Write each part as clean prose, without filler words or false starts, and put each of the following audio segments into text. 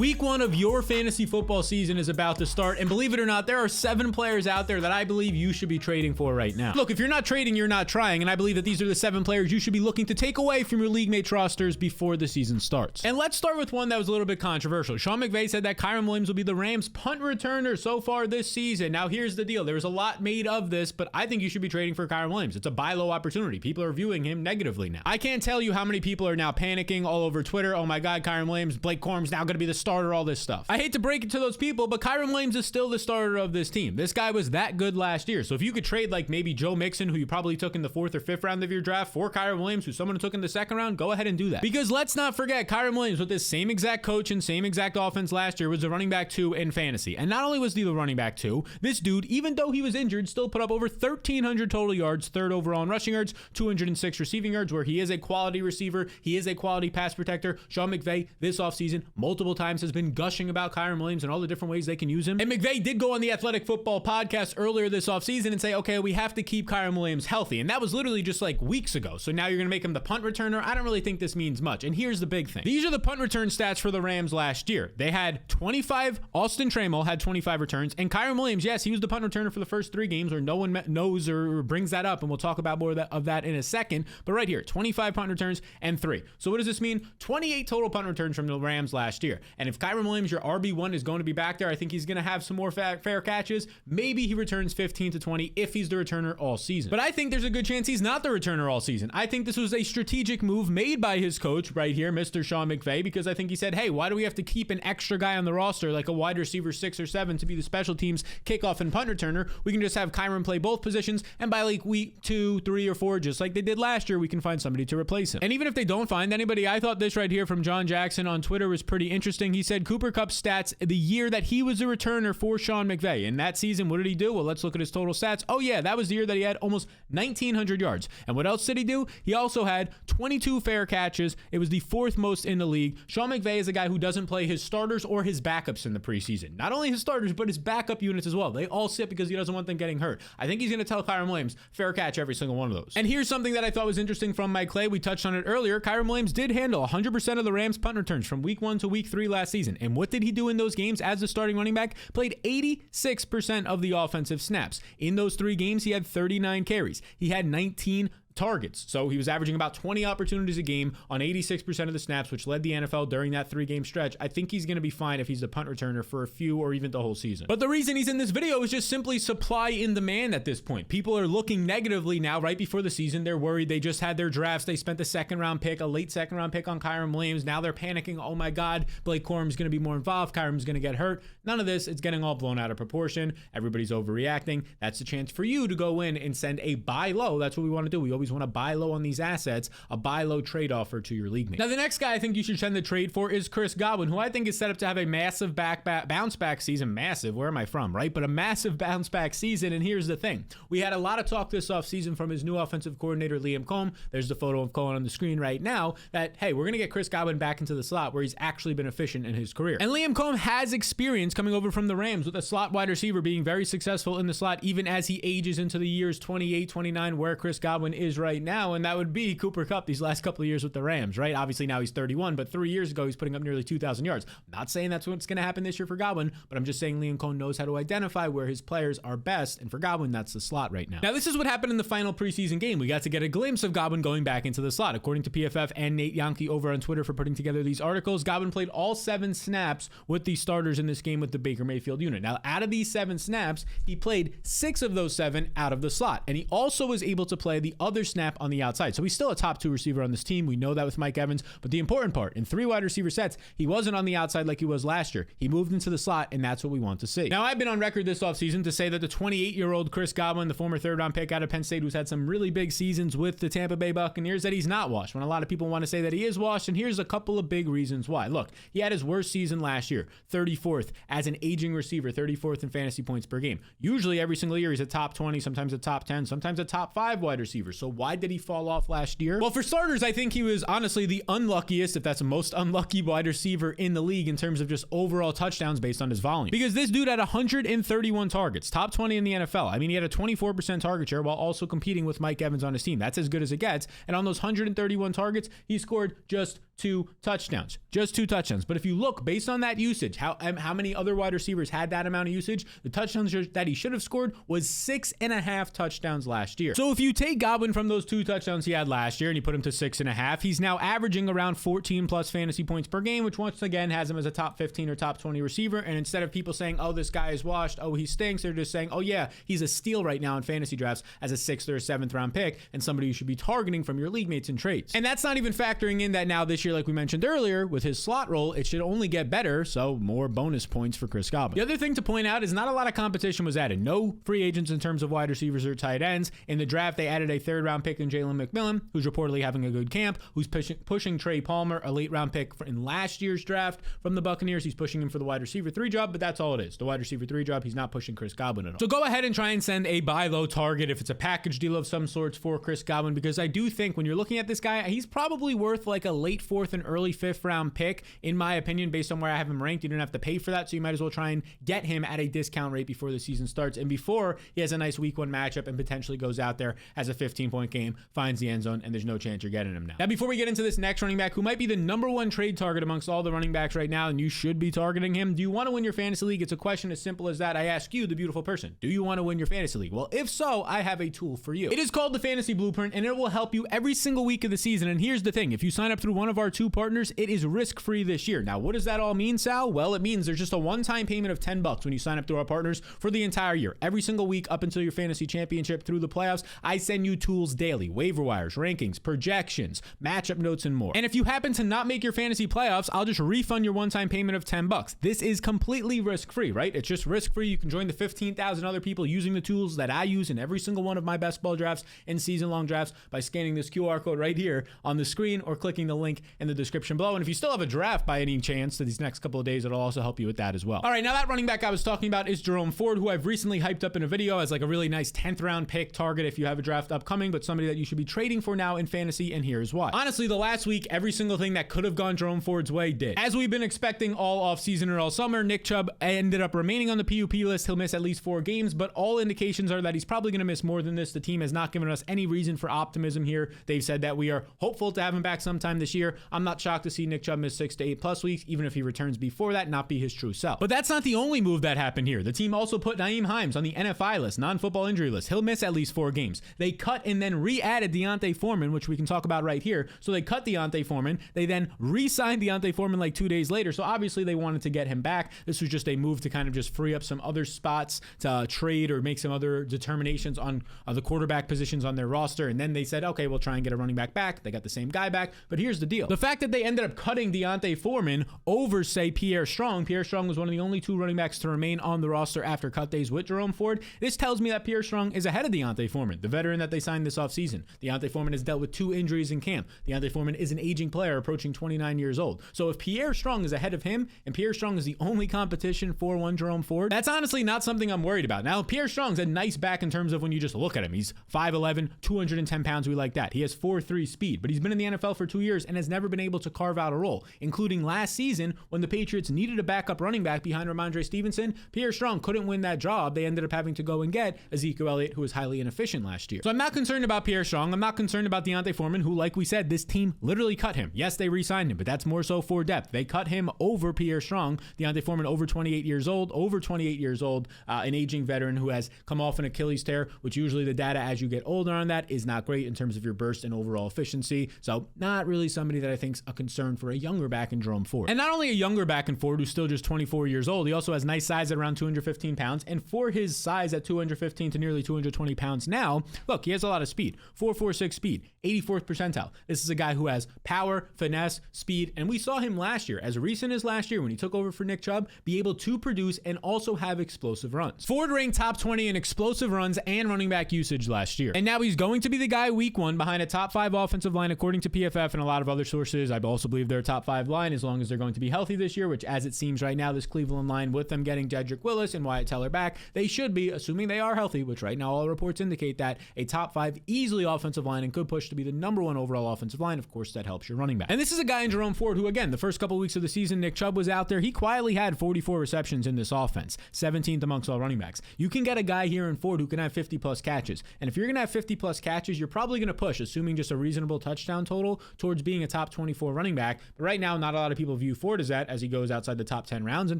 Week 1 of your fantasy football season is about to start, and believe it or not, there are 7 players out there that I believe you should be trading for right now. Look, if you're not trading, you're not trying, and I believe that these are the 7 players you should be looking to take away from your league mates rosters before the season starts. And let's start with one that was a little bit controversial. Sean McVay said that Kyren Williams will be the Rams' punt returner so far this season. Now, here's the deal. There's a lot made of this, but I think you should be trading for Kyren Williams. It's a buy low opportunity. People are viewing him negatively now. I can't tell you how many people are now panicking all over Twitter. Oh my God, Kyren Williams, Blake Corum's now going to be the starter, all this stuff. I hate to break it to those people, but Kyren Williams is still the starter of this team. This guy was that good last year. So if you could trade like maybe Joe Mixon, who you probably took in the 4th or 5th round of your draft, for Kyren Williams, who someone took in the 2nd round, go ahead and do that. Because let's not forget, Kyren Williams with this same exact coach and same exact offense last year was the running back 2 in fantasy. And not only was he the running back 2, this dude, even though he was injured, still put up over 1,300 total yards, 3rd overall in rushing yards, 206 receiving yards, where he is a quality receiver. He is a quality pass protector. Sean McVay this offseason multiple times has been gushing about Kyren Williams and all the different ways they can use him. And McVay did go on the Athletic Football podcast earlier this offseason and say, okay, we have to keep Kyren Williams healthy. And that was literally just like weeks ago. So now you're going to make him the punt returner? I don't really think this means much. And here's the big thing. These are the punt return stats for the Rams last year. They had 25. Austin Trammell had 25 returns. And Kyren Williams, yes, he was the punt returner for the first 3 games, or no one knows or brings that up. And we'll talk about more of that in a second. But right here, 25 punt returns and 3. So what does this mean? 28 total punt returns from the Rams last year. And if Kyren Williams, your RB1, is going to be back there, I think he's going to have some more fair catches. Maybe he returns 15 to 20 if he's the returner all season. But I think there's a good chance he's not the returner all season. I think this was a strategic move made by his coach right here, Mr. Sean McVay, because I think he said, hey, why do we have to keep an extra guy on the roster like a wide receiver 6 or 7 to be the special teams kickoff and punt returner? We can just have Kyren play both positions, and by like week 2, 3, or 4, just like they did last year, we can find somebody to replace him. And even if they don't find anybody, I thought this right here from John Jackson on Twitter was pretty interesting. He said Cooper Kupp's stats the year that he was a returner for Sean McVay. In that season, what did he do? Well, let's look at his total stats. Oh yeah, that was the year that he had almost 1,900 yards. And what else did he do? He also had 22 fair catches. It was the 4th most in the league. Sean McVay is a guy who doesn't play his starters or his backups in the preseason. Not only his starters, but his backup units as well. They all sit because he doesn't want them getting hurt. I think he's going to tell Kyren Williams, fair catch every single one of those. And here's something that I thought was interesting from Mike Clay. We touched on it earlier. Kyren Williams did handle 100% of the Rams punt returns from week 1 to week 3 last season. And what did he do in those games as the starting running back? Played 86% of the offensive snaps. In those 3 games, he had 39 carries. He had 19 targets. So he was averaging about 20 opportunities a game on 86% of the snaps, which led the NFL during that 3-game stretch. I think he's going to be fine if he's the punt returner for a few or even the whole season. But the reason he's in this video is just simply supply and demand at this point. People are looking negatively now right before the season. They're worried. They just had their drafts. They spent the 2nd round pick, a late 2nd round pick on Kyren Williams. Now they're panicking. Oh my God, Blake Corum's going to be more involved. Kyren's going to get hurt. None of this. It's getting all blown out of proportion. Everybody's overreacting. That's the chance for you to go in and send a buy low. That's what we want to do. We always want to buy low on these assets, a buy low trade offer to your league mate. Now, the next guy I think you should send the trade for is Chris Godwin, who I think is set up to have a massive bounce back season. Massive, where am I from, right? But a massive bounce back season. And here's the thing. We had a lot of talk this offseason from his new offensive coordinator, Liam Coen. There's the photo of Coen on the screen right now that, hey, we're going to get Chris Godwin back into the slot where he's actually been efficient in his career. And Liam Coen has experience coming over from the Rams with a slot wide receiver being very successful in the slot, even as he ages into the years 28, 29, where Chris Godwin is right now. And that would be Cooper Kupp these last couple of years with the Rams, right? Obviously now he's 31, but 3 years ago he's putting up nearly 2,000 yards. I'm not saying that's what's going to happen this year for Godwin, but I'm just saying Liam Coen knows how to identify where his players are best, and for Godwin, that's the slot right now. Now, this is what happened in the final preseason game. We got to get a glimpse of Godwin going back into the slot. According to PFF and Nate Yankee over on Twitter for putting together these articles, Godwin played all 7 snaps with the starters in this game with the Baker Mayfield unit. Now, out of these 7 snaps, he played 6 of those 7 out of the slot, and he also was able to play the other snap on the outside. So he's still a top 2 receiver on this team. We know that with Mike Evans, but the important part, in 3 wide receiver sets, he wasn't on the outside like he was last year. He moved into the slot, and that's what we want to see. Now, I've been on record this offseason to say that the 28-year-old Chris Godwin, the former 3rd round pick out of Penn State, who's had some really big seasons with the Tampa Bay Buccaneers, that he's not washed, when a lot of people want to say that he is washed, and here's a couple of big reasons why. Look, he had his worst season last year, 34th as an aging receiver, 34th in fantasy points per game. Usually every single year he's a top 20, sometimes a top 10, sometimes a top 5 wide receiver. So Why did he fall off last year? Well, for starters, I think he was honestly the unluckiest, if that's the most unlucky wide receiver in the league in terms of just overall touchdowns based on his volume. Because this dude had 131 targets, top 20 in the NFL. I mean, he had a 24% target share while also competing with Mike Evans on his team. That's as good as it gets. And on those 131 targets, he scored just 2 touchdowns. Just 2 touchdowns. But if you look based on that usage, how many other wide receivers had that amount of usage? The touchdowns that he should have scored was 6.5 touchdowns last year. So if you take Godwin from those 2 touchdowns he had last year and you put him to 6.5, he's now averaging around 14 plus fantasy points per game, which once again has him as a top 15 or top 20 receiver. And instead of people saying, oh, this guy is washed, oh, he stinks, they're just saying, oh yeah, he's a steal right now in fantasy drafts as a 6th or a 7th round pick and somebody you should be targeting from your league mates and trades. And that's not even factoring in that now this year, like we mentioned earlier, with his slot role, it should only get better, so more bonus points for Chris Godwin. The other thing to point out is not a lot of competition was added. No free agents in terms of wide receivers or tight ends. In the draft, they added a 3rd round pick in Jalen McMillan, who's reportedly having a good camp, who's pushing Trey Palmer, a late round pick in last year's draft from the Buccaneers. He's pushing him for the wide receiver 3 job, but that's all it is. The wide receiver 3 job, he's not pushing Chris Godwin at all. So go ahead and try and send a buy low target if it's a package deal of some sorts for Chris Godwin, because I do think when you're looking at this guy, he's probably worth like a late 4th and early 5th round pick, in my opinion, based on where I have him ranked. You don't have to pay for that, so you might as well try and get him at a discount rate before the season starts and before he has a nice week 1 matchup and potentially goes out there as a 15-point game, finds the end zone, and there's no chance you're getting him now. Now, before we get into this next running back, who might be the #1 trade target amongst all the running backs right now, and you should be targeting him, do you want to win your fantasy league? It's a question as simple as that. I ask you, the beautiful person, do you want to win your fantasy league? Well, if so, I have a tool for you. It is called the Fantasy Blueprint, and it will help you every single week of the season. And here's the thing. If you sign up through one of our 2 partners, it is risk-free this year. Now, what does that all mean, Sal? Well, it means there's just a one-time payment of $10 when you sign up through our partners for the entire year. Every single week up until your fantasy championship through the playoffs, I send you tools daily, waiver wires, rankings, projections, matchup notes, and more. And if you happen to not make your fantasy playoffs, I'll just refund your one-time payment of $10. This is completely risk-free, right? It's just risk-free. You can join the 15,000 other people using the tools that I use in every single one of my best ball drafts and season-long drafts by scanning this QR code right here on the screen or clicking the link in the description below. And if you still have a draft by any chance to these next couple of days, it'll also help you with that as well. All right, now that running back I was talking about is Jerome Ford, who I've recently hyped up in a video as like a really nice 10th round pick target if you have a draft upcoming, but somebody that you should be trading for now in fantasy, and here's why. Honestly, the last week, every single thing that could have gone Jerome Ford's way did. As we've been expecting all offseason or all summer, Nick Chubb ended up remaining on the PUP list. He'll miss at least 4 games, but all indications are that he's probably going to miss more than this. The team has not given us any reason for optimism here. They've said that we are hopeful to have him back sometime this year. I'm not shocked to see Nick Chubb miss 6 to 8 plus weeks, even if he returns before that, not be his true self. But that's not the only move that happened here. The team also put Nyheim Hines on the NFI list, non-football injury list. He'll miss at least 4 games. They cut and then re-added D'Onta Foreman, which we can talk about right here. So they cut D'Onta Foreman. They then re-signed D'Onta Foreman like 2 days later. So obviously they wanted to get him back. This was just a move to kind of just free up some other spots to trade or make some other determinations on the quarterback positions on their roster. And then they said, okay, we'll try and get a running back back. They got the same guy back. But here's the deal. The fact that they ended up cutting D'Onta Foreman over, say, Pierre Strong. Pierre Strong was one of the only 2 running backs to remain on the roster after cut days with Jerome Ford. This tells me that Pierre Strong is ahead of D'Onta Foreman, the veteran that they signed this offseason. D'Onta Foreman has dealt with 2 injuries in camp. D'Onta Foreman is an aging player approaching 29 years old. So if Pierre Strong is ahead of him and Pierre Strong is the only competition for one Jerome Ford, that's honestly not something I'm worried about. Now, Pierre Strong's a nice back in terms of when you just look at him. He's 5'11", 210 pounds. We like that. He has 4.3 speed, but he's been in the NFL for 2 years and has never been able to carve out a role, including last season when the Patriots needed a backup running back behind Ramondre Stevenson. Pierre Strong couldn't win that job. They ended up having to go and get Ezekiel Elliott, who was highly inefficient last year. So I'm not concerned about Pierre Strong. I'm not concerned about D'Onta Foreman, who, like we said, this team literally cut him. Yes, they re-signed him, but that's more so for depth. They cut him over Pierre Strong. D'Onta Foreman, over 28 years old, an aging veteran who has come off an Achilles tear, which usually the data as you get older on that is not great in terms of your burst and overall efficiency. So not really somebody that I think is a concern for a younger back in Jerome Ford. And not only a younger back in Ford, who's still just 24 years old, he also has nice size at around 215 pounds. And for his size at 215 to nearly 220 pounds now, look, he has a lot of speed. 4.46 speed, 84th percentile. This is a guy who has power, finesse, speed, and we saw him last year, as recent as last year when he took over for Nick Chubb, be able to produce and also have explosive runs. Ford ranked top 20 in explosive runs and running back usage last year. And now he's going to be the guy week 1 behind a top 5 offensive line, according to PFF and a lot of other sources. I also believe they're a top 5 line as long as they're going to be healthy this year, which as it seems right now, this Cleveland line with them getting Jedrick Willis and Wyatt Teller back, they should be, assuming they are healthy, which right now all reports indicate that, a top 5 5, easily offensive line, and could push to be the number 1 overall offensive line. Of course, that helps your running back. And this is a guy in Jerome Ford who, again, the first couple of weeks of the season, Nick Chubb was out there. He quietly had 44 receptions in this offense, 17th amongst all running backs. You can get a guy here in Ford who can have 50-plus catches. And if you're going to have 50-plus catches, you're probably going to push, assuming just a reasonable touchdown total, towards being a top 24 running back. But right now, not a lot of people view Ford as that, as he goes outside the top 10 rounds in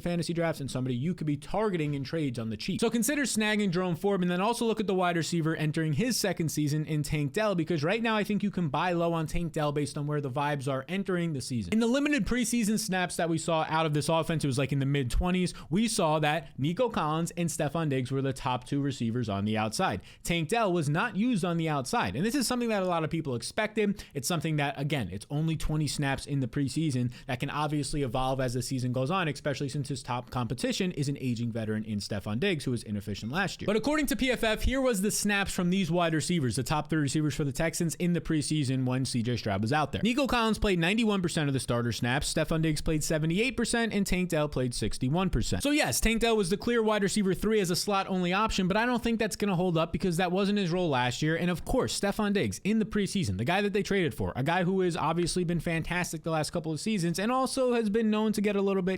fantasy drafts and somebody you could be targeting in trades on the cheap. So consider snagging Jerome Ford, and then also look at the wide receiver entering his second season in Tank Dell, because right now I think you can buy low on Tank Dell based on where the vibes are entering the season. In the limited preseason snaps that we saw out of this offense, it was like in the mid-20s, we saw that Nico Collins and Stefon Diggs were the top 2 receivers on the outside. Tank Dell was not used on the outside, and this is something that a lot of people expected. It's something that, again, it's only 20 snaps in the preseason that can obviously evolve as the season goes on, especially since his top competition is an aging veteran in Stefon Diggs, who was inefficient last year. But according to PFF, here was the snaps from these wide receivers, the top 3 receivers for the Texans in the preseason when CJ Stroud was out there. Nico Collins played 91% of the starter snaps, Stefon Diggs played 78%, and Tank Dell played 61%. So yes, Tank Dell was the clear wide receiver 3 as a slot-only option, but I don't think that's going to hold up because that wasn't his role last year. And of course, Stefon Diggs in the preseason, the guy that they traded for, a guy who has obviously been fantastic the last couple of seasons and also has been known to get a little bit,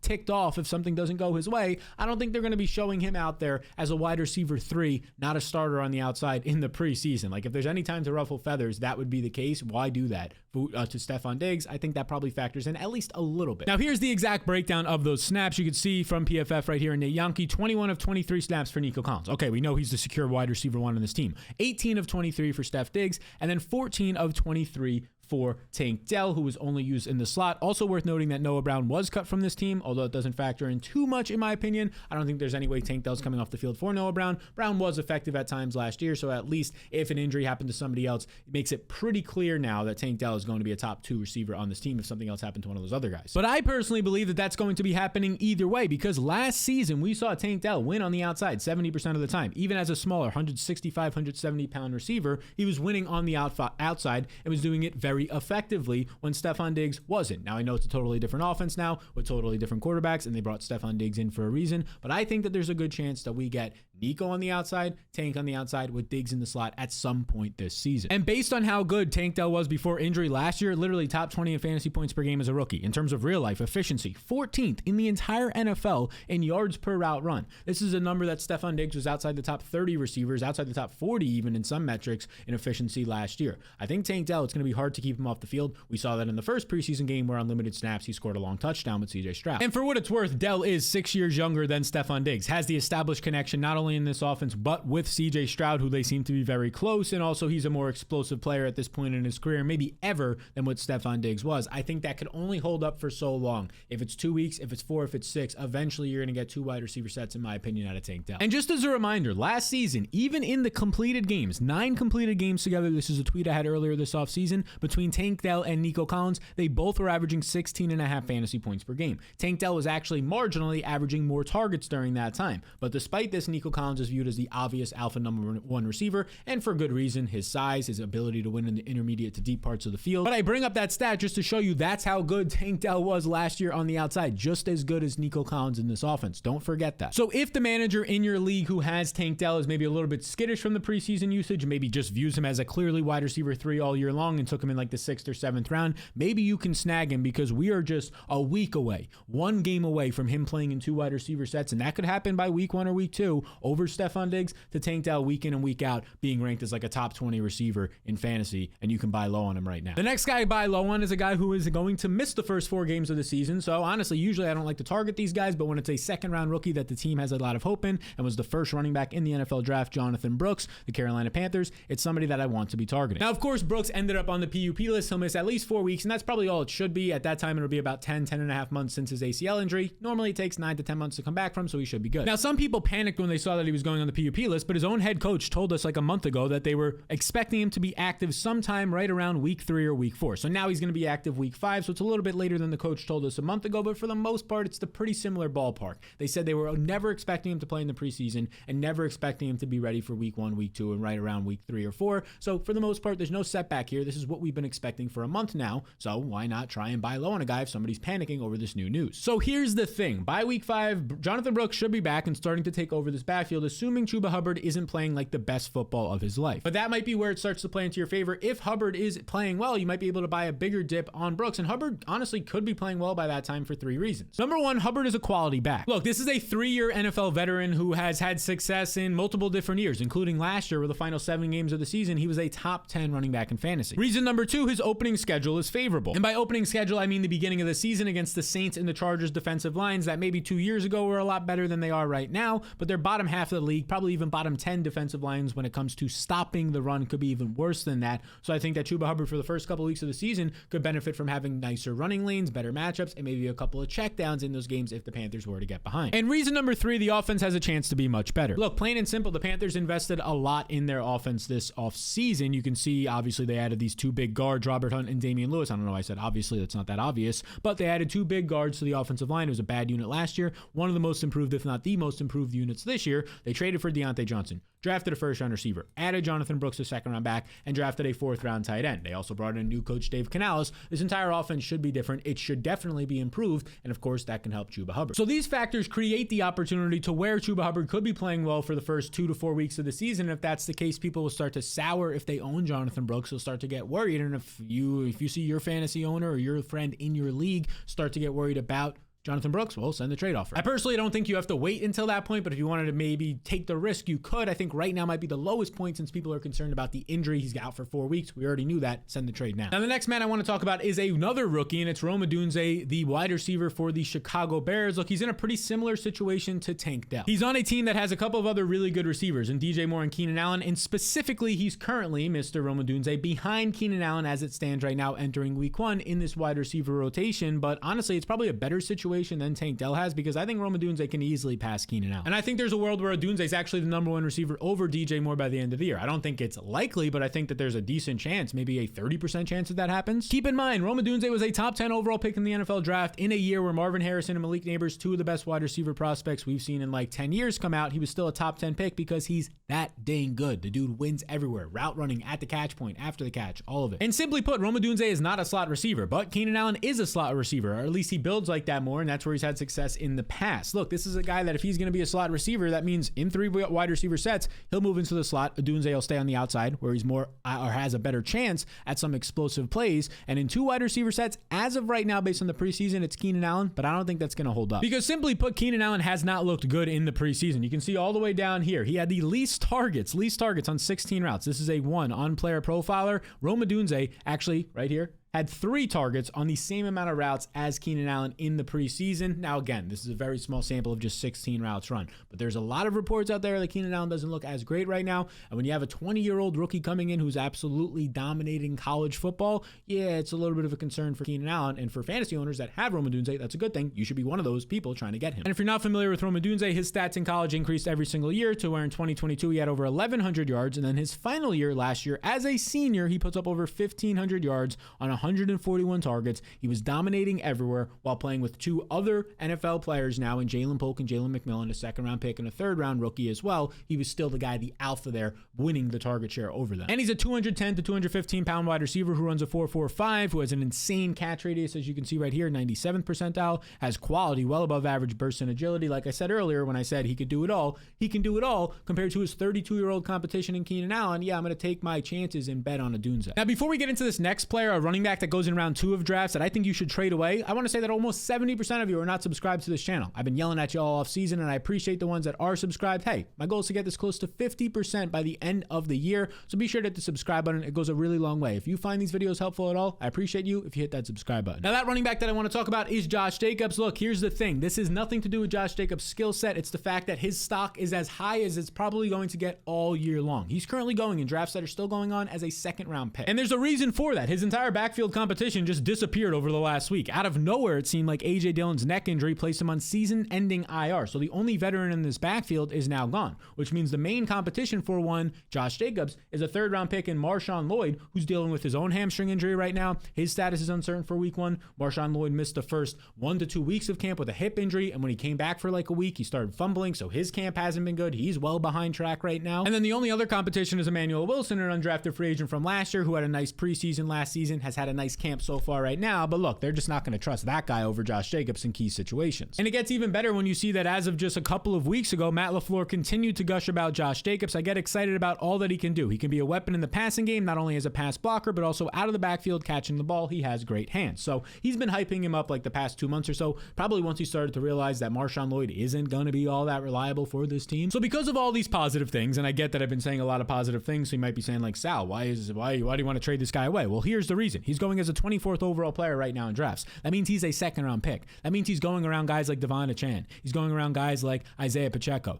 ticked off if something doesn't go his way. I don't think they're going to be showing him out there as a wide receiver 3, not a starter on the outside in the preseason. Like, if there's any time to ruffle feathers, that would be the case. Why do that to Stefon Diggs? I think that probably factors in at least a little bit. Now, here's the exact breakdown of those snaps. You can see from PFF right here in Nate Yonke, 21 of 23 snaps for Nico Collins. Okay, we know he's the secure wide receiver 1 on this team. 18 of 23 for Steph Diggs, and then 14 of 23 for Tank Dell, who was only used in the slot. Also worth noting that Noah Brown was cut from this team, although it doesn't factor in too much in my opinion. I don't think there's any way Tank Dell's coming off the field for Noah Brown. Brown was effective at times last year, so at least if an injury happened to somebody else, it makes it pretty clear now that Tank Dell is going to be a top 2 receiver on this team if something else happened to one of those other guys. But I personally believe that that's going to be happening either way, because last season we saw Tank Dell win on the outside 70% of the time. Even as a smaller 165, 170 pound receiver, he was winning on the outside and was doing it very effectively when Stefon Diggs wasn't. Now, I know it's a totally different offense now with totally different quarterbacks, and they brought Stefon Diggs in for a reason, but I think that there's a good chance that we get Nico on the outside, Tank on the outside, with Diggs in the slot at some point this season. And based on how good Tank Dell was before injury last year, literally top 20 in fantasy points per game as a rookie. In terms of real life efficiency, 14th in the entire NFL in yards per route run. This is a number that Stefon Diggs was outside the top 30 receivers, outside the top 40 even in some metrics in efficiency last year. I think Tank Dell, it's going to be hard to keep him off the field. We saw that in the first preseason game where on limited snaps, he scored a long touchdown with CJ Stroud. And for what it's worth, Dell is 6 years younger than Stefon Diggs, has the established connection not only in this offense, but with CJ Stroud, who they seem to be very close. And also he's a more explosive player at this point in his career, maybe ever, than what Stefon Diggs was. I think that could only hold up for so long. If it's 2 weeks, if it's 4, if it's 6, eventually you're going to get 2 wide receiver sets, in my opinion, out of Tank Dell. And just as a reminder, last season, even in the completed games, 9 completed games together, this is a tweet I had earlier this offseason, between Tank Dell and Nico Collins, they both were averaging 16.5 fantasy points per game. Tank Dell was actually marginally averaging more targets during that time. But despite this, Nico Collins is viewed as the obvious alpha number 1 receiver, and for good reason, his size, his ability to win in the intermediate to deep parts of the field. But I bring up that stat just to show you that's how good Tank Dell was last year on the outside, just as good as Nico Collins in this offense. Don't forget that. So if the manager in your league who has Tank Dell is maybe a little bit skittish from the preseason usage, maybe just views him as a clearly wide receiver 3 all year long and took him in like the 6th or 7th round, maybe you can snag him, because we are just a week away, 1 game away from him playing in 2 wide receiver sets, and that could happen by week 1 or week 2 over Stefon Diggs, to Tank Dell week in and week out being ranked as like a top 20 receiver in fantasy, and you can buy low on him right now. The next guy I buy low on is a guy who is going to miss the first 4 games of the season. So honestly, usually I don't like to target these guys, but when it's a second round rookie that the team has a lot of hope in and was the first running back in the NFL draft, Jonathan Brooks, the Carolina Panthers, it's somebody that I want to be targeting. Now, of course, Brooks ended up on the PUP list. He'll miss at least 4 weeks, and that's probably all it should be. At that time, it'll be about 10 and a half months since his ACL injury. Normally it takes 9 to 10 months to come back from, so he should be good. Now, some people panicked when they saw that he was going on the PUP list, but his own head coach told us like a month ago that they were expecting him to be active sometime right around week 3 or week 4. So now he's going to be active week 5, so it's a little bit later than the coach told us a month ago, but for the most part, it's the pretty similar ballpark. They said they were never expecting him to play in the preseason and never expecting him to be ready for week 1, week 2, and right around week 3 or 4. So for the most part, there's no setback here. This is what we've been expecting for a month now, so why not try and buy low on a guy if somebody's panicking over this new news? So here's the thing. By week 5, Jonathan Brooks should be back and starting to take over this backfield. backfield, assuming Chuba Hubbard isn't playing like the best football of his life. But that might be where it starts to play into your favor. If Hubbard is playing well, you might be able to buy a bigger dip on Brooks, and Hubbard honestly could be playing well by that time for 3 reasons. Number one, Hubbard is a quality back. Look, this is a 3-year NFL veteran who has had success in multiple different years, including last year where the final 7 games of the season, he was a top 10 running back in fantasy. Reason number two, his opening schedule is favorable. And by opening schedule, I mean the beginning of the season against the Saints and the Chargers defensive lines that maybe 2 years ago were a lot better than they are right now, but they're bottom half of the league, probably even bottom 10 defensive lines when it comes to stopping the run, could be even worse than that. So I think that Chuba Hubbard for the first couple weeks of the season could benefit from having nicer running lanes, better matchups, and maybe a couple of checkdowns in those games if the Panthers were to get behind. And reason number three, the offense has a chance to be much better. Look, plain and simple, the Panthers invested a lot in their offense this offseason. You can see, obviously, they added these 2 big guards, Robert Hunt and Damian Lewis. I don't know why I said obviously, that's not that obvious, but they added 2 big guards to the offensive line. It was a bad unit last year, one of the most improved, if not the most improved units this year. They traded for Deontay Johnson, drafted a first-round receiver, added Jonathan Brooks, a second-round back, and drafted a 4th-round tight end. They also brought in new coach Dave Canales. This entire offense should be different. It should definitely be improved, and of course, that can help Chuba Hubbard. So these factors create the opportunity to where Chuba Hubbard could be playing well for the first 2 to 4 weeks of the season. And if that's the case, people will start to sour if they own Jonathan Brooks. They'll start to get worried, and if you see your fantasy owner or your friend in your league start to get worried about Jonathan Brooks, well, send the trade offer. I personally don't think you have to wait until that point, but if you wanted to maybe take the risk, you could. I think right now might be the lowest point since people are concerned about the injury. He's out for 4 weeks. We already knew that. Send the trade now. Now, the next man I want to talk about is another rookie, and it's Rome Odunze, the wide receiver for the Chicago Bears. Look, he's in a pretty similar situation to Tank Dell. He's on a team that has a couple of other really good receivers in DJ Moore and Keenan Allen, and specifically, he's currently, Mr. Rome Odunze, behind Keenan Allen as it stands right now entering week 1 in this wide receiver rotation, but honestly, it's probably a better situation than Tank Dell has because I think Rome Odunze can easily pass Keenan Allen. And I think there's a world where Odunze is actually the number 1 receiver over DJ Moore by the end of the year. I don't think it's likely, but I think that there's a decent chance, maybe a 30% chance that happens. Keep in mind, Rome Odunze was a top 10 overall pick in the NFL draft in a year where Marvin Harrison and Malik Neighbors, 2 of the best wide receiver prospects we've seen in like 10 years come out. He was still a top 10 pick because he's that dang good. The dude wins everywhere. Route running, at the catch point, after the catch, all of it. And simply put, Rome Odunze is not a slot receiver, but Keenan Allen is a slot receiver, or at least he builds like that more, and that's where he's had success in the past. Look, this is a guy that if he's going to be a slot receiver, that means in 3 wide receiver sets, he'll move into the slot. Odunze will stay on the outside where he's more or has a better chance at some explosive plays. And in 2 wide receiver sets, as of right now, based on the preseason, it's Keenan Allen, but I don't think that's going to hold up. Because simply put, Keenan Allen has not looked good in the preseason. You can see all the way down here. He had the least targets on 16 routes. This is a 1 on Player Profiler. Rome Odunze, actually, right here, had 3 targets on the same amount of routes as Keenan Allen in the preseason. Now, again, this is a very small sample of just 16 routes run, but there's a lot of reports out there that Keenan Allen doesn't look as great right now. And when you have a 20-year-old rookie coming in who's absolutely dominating college football, yeah, it's a little bit of a concern for Keenan Allen. And for fantasy owners that have Rome Odunze, that's a good thing. You should be one of those people trying to get him. And if you're not familiar with Rome Odunze, his stats in college increased every single year to where in 2022 he had over 1,100 yards. And then his final year last year as a senior, he puts up over 1,500 yards on 141 targets. He was dominating everywhere while playing with 2 other NFL players now in Jalen Polk and Jalen McMillan, a 2nd-round pick and a 3rd-round rookie as well. He was still the guy, the alpha there, winning the target share over them. And he's a 210 to 215-pound wide receiver who runs a 4.45, who has an insane catch radius, as you can see right here, 97th percentile, has quality, well above average burst and agility. Like I said earlier, when I said he could do it all, he can do it all compared to his 32-year-old competition in Keenan Allen. Yeah, I'm going to take my chances and bet on Odunze. Now, before we get into this next player, a running back that goes in round 2 of drafts that I think you should trade away, I want to say that almost 70% of you are not subscribed to this channel. I've been yelling at you all off season, and I appreciate the ones that are subscribed. Hey, my goal is to get this close to 50% by the end of the year, so be sure to hit the subscribe button. It goes a really long way. If you find these videos helpful at all, I appreciate you if you hit that subscribe button. Now, that running back that I want to talk about is Josh Jacobs. Look, here's the thing. This has nothing to do with Josh Jacobs' skill set. It's the fact that his stock is as high as it's probably going to get all year long. He's currently going in drafts that are still going on as a 2nd-round pick. And there's a reason for that. His entire backfield competition just disappeared over the last week. Out of nowhere, it seemed like A.J. Dillon's neck injury placed him on season-ending IR. So the only veteran in this backfield is now gone, which means the main competition for one, Josh Jacobs, is a 3rd-round pick in Marshawn Lloyd, who's dealing with his own hamstring injury right now. His status is uncertain for week 1. Marshawn Lloyd missed the first 1 to 2 weeks of camp with a hip injury, and when he came back for like a week, he started fumbling, so his camp hasn't been good. He's well behind track right now. And then the only other competition is Emmanuel Wilson, an undrafted free agent from last year who had a nice preseason last season, has had a nice camp so far right now, but look, they're just not going to trust that guy over Josh Jacobs in key situations. And it gets even better when you see that as of just a couple of weeks ago, Matt LaFleur continued to gush about Josh Jacobs. I get excited about all that he can do. He can be a weapon in the passing game, not only as a pass blocker, but also out of the backfield catching the ball. He has great hands. So he's been hyping him up like the past 2 months or so, probably once he started to realize that Marshawn Lloyd isn't going to be all that reliable for this team. So because of all these positive things, and I get that I've been saying a lot of positive things, so you might be saying like, Sal, why do you want to trade this guy away? Well, here's the reason. He's going as a 24th overall player right now in drafts. That means he's a second round pick. That means he's going around guys like Devon Achane. He's going around guys like Isaiah Pacheco.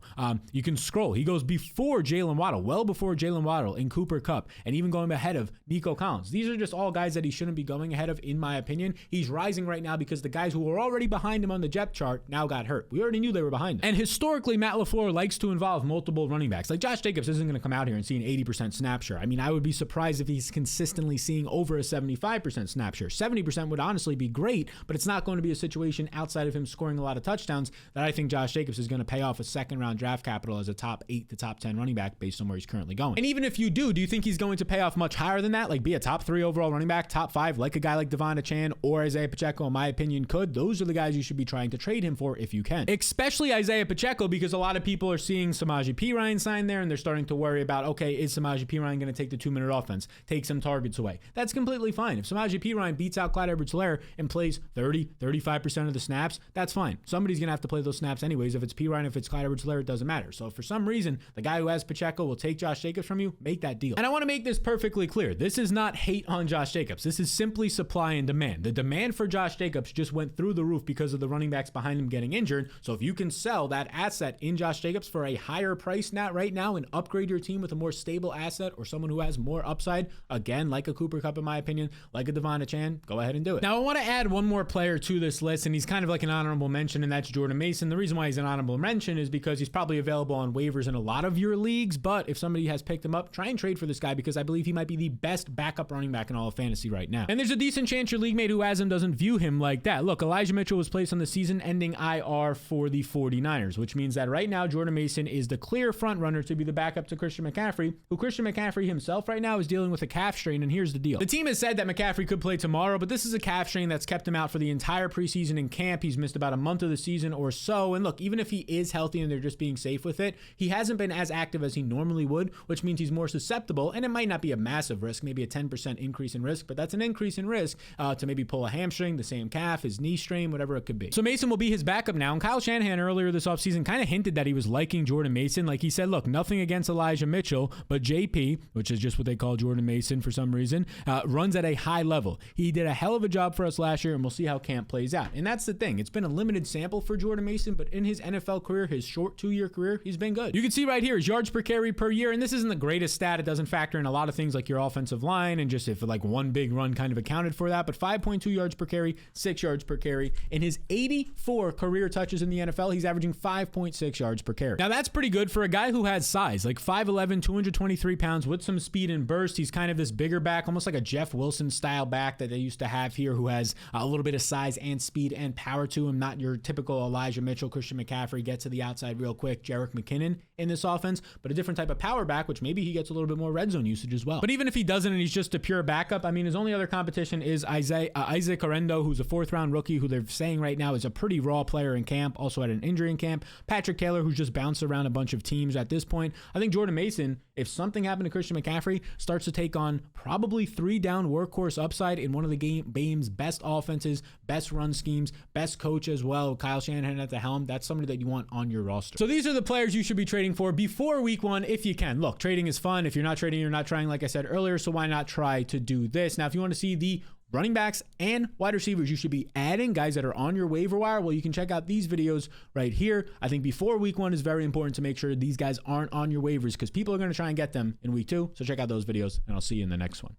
You can scroll. He goes before Jalen Waddle, well before Jalen Waddle in Cooper Kupp, and even going ahead of Nico Collins. These are just all guys that he shouldn't be going ahead of, in my opinion. He's rising right now because the guys who were already behind him on the depth chart now got hurt. We already knew they were behind him. And historically, Matt LaFleur likes to involve multiple running backs. Like Josh Jacobs isn't going to come out here and see an 80% snap share. I mean, I would be surprised if he's consistently seeing over a 75% snap share. 70% would honestly be great, but it's not going to be a situation outside of him scoring a lot of touchdowns that I think Josh Jacobs is going to pay off a second round draft capital as a top 8 to top 10 running back based on where he's currently going. And even if you do you think he's going to pay off much higher than that? Like be a top 3 overall running back, top 5, like a guy like Devon Achane or Isaiah Pacheco, in my opinion, could. Those are the guys you should be trying to trade him for if you can. Especially Isaiah Pacheco, because a lot of people are seeing Samaje Perine sign there and they're starting to worry about, okay, is Samaje Perine going to take the 2-minute offense, take some targets away? That's completely fine. If Samaje Perine beats out Clyde Edwards-Helaire and plays 30-35% of the snaps, that's fine. Somebody's going to have to play those snaps anyways. If it's Perine, if it's Clyde Edwards-Helaire, it doesn't matter. So if for some reason the guy who has Pacheco will take Josh Jacobs from you, make that deal. And I want to make this perfectly clear. This is not hate on Josh Jacobs. This is simply supply and demand. The demand for Josh Jacobs just went through the roof because of the running backs behind him getting injured. So if you can sell that asset in Josh Jacobs for a higher price right now and upgrade your team with a more stable asset or someone who has more upside, again, like a Cooper Kupp in my opinion, like a Devon Achane, go ahead and do it. Now I want to add one more player to this list, and he's kind of like an honorable mention, and that's Jordan Mason. The reason why he's an honorable mention is because he's probably available on waivers in a lot of your leagues, but if somebody has picked him up, try and trade for this guy because I believe he might be the best backup running back in all of fantasy right now. And there's a decent chance your league mate who has him doesn't view him like that. Look, Elijah Mitchell was placed on the season-ending IR for the 49ers, which means that right now Jordan Mason is the clear front runner to be the backup to Christian McCaffrey, who Christian McCaffrey himself right now is dealing with a calf strain, and here's the deal. The team has said that McCaffrey could play tomorrow, but this is a calf strain that's kept him out for the entire preseason and camp. He's missed about a month of the season or so, and look, even if he is healthy and they're just being safe with it, he hasn't been as active as he normally would, which means he's more susceptible, and it might not be a massive risk, maybe a 10% increase in risk, but that's an increase in risk to maybe pull a hamstring, the same calf, his knee strain, whatever it could be. So Mason will be his backup now, and Kyle Shanahan earlier this offseason kind of hinted that he was liking Jordan Mason. Like he said, look, nothing against Elijah Mitchell, but JP, which is just what they call Jordan Mason for some reason, runs at a high level. He did a hell of a job for us last year, and we'll see how camp plays out. And that's the thing. It's been a limited sample for Jordan Mason, but in his NFL career, his short 2-year career, he's been good. You can see right here his yards per carry per year, and this isn't the greatest stat. It doesn't factor in a lot of things like your offensive line and just if like one big run kind of accounted for that, but 5.2 yards per carry, 6 yards per carry. In his 84 career touches in the NFL, he's averaging 5.6 yards per carry. Now that's pretty good for a guy who has size, like 5'11", 223 pounds with some speed and burst. He's kind of this bigger back, almost like a Jeff Wilson style back that they used to have here, who has a little bit of size and speed and power to him. Not your typical Elijah Mitchell, Christian McCaffrey, get to the outside real quick, Jerick McKinnon in this offense, but a different type of power back, which maybe he gets a little bit more red zone usage as well. But even if he doesn't and he's just a pure backup, I mean, his only other competition is Isaac Orendo, who's a 4th-round rookie who they're saying right now is a pretty raw player in camp, also had an injury in camp. Patrick Taylor, who's just bounced around a bunch of teams at this point. I think Jordan Mason, if something happened to Christian McCaffrey, starts to take on probably 3-down workhorse upside in one of the game's best offenses, best run schemes, best coach as well, Kyle Shanahan at the helm. That's somebody that you want on your roster. So these are the players you should be trading for before week 1 if you can. Look, trading is fun. If you're not trading, you're not trying, like I said earlier, so why not try to do this? Now, if you want to see the running backs and wide receivers you should be adding, guys that are on your waiver wire, well, you can check out these videos right here. I think before week 1 is very important to make sure these guys aren't on your waivers because people are going to try and get them in week 2. So check out those videos, and I'll see you in the next one.